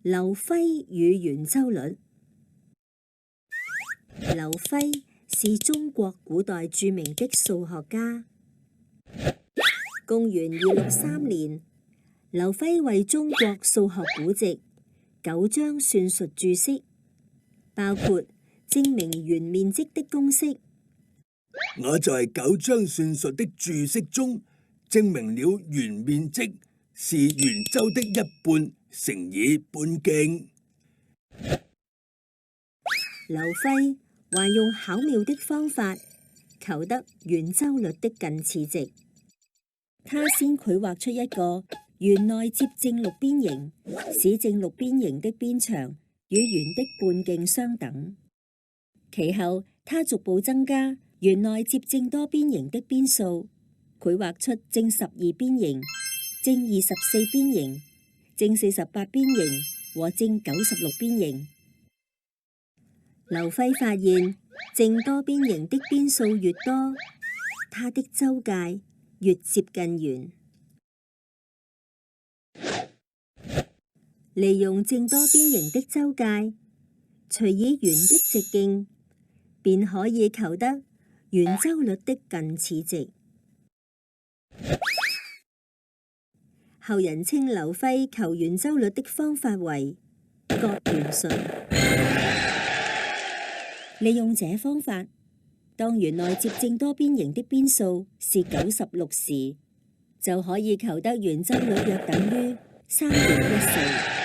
劉輝與圓周率。劉輝是中國古代著名的數學家。公元263年，劉輝為中國數學古籍9章算術注釋，包括證明圓面積的公式。我在9章算術的注釋中證明了圓面積是圓周的1半乘以半徑。劉輝還用巧妙的方法求得圓周率的近似值。他先繪畫出一個圓內接正六邊形，使正六邊形的邊長與圓的半徑相等。其後，他逐步增加圓內接正多邊形的邊數，繪畫出正12邊形、正24邊形、正48邊形和正96邊形。劉輝發現，正多邊形的邊數越多，它的周界越接近圓。利用正多邊形的周界，除以圓的直徑，便可以求得圓周率的近似值。後人稱劉輝求圓周率的方法為割圓術。利用這方法，當圓內接正多邊形的邊數是96時，就可以求得圓周率約等於3.14。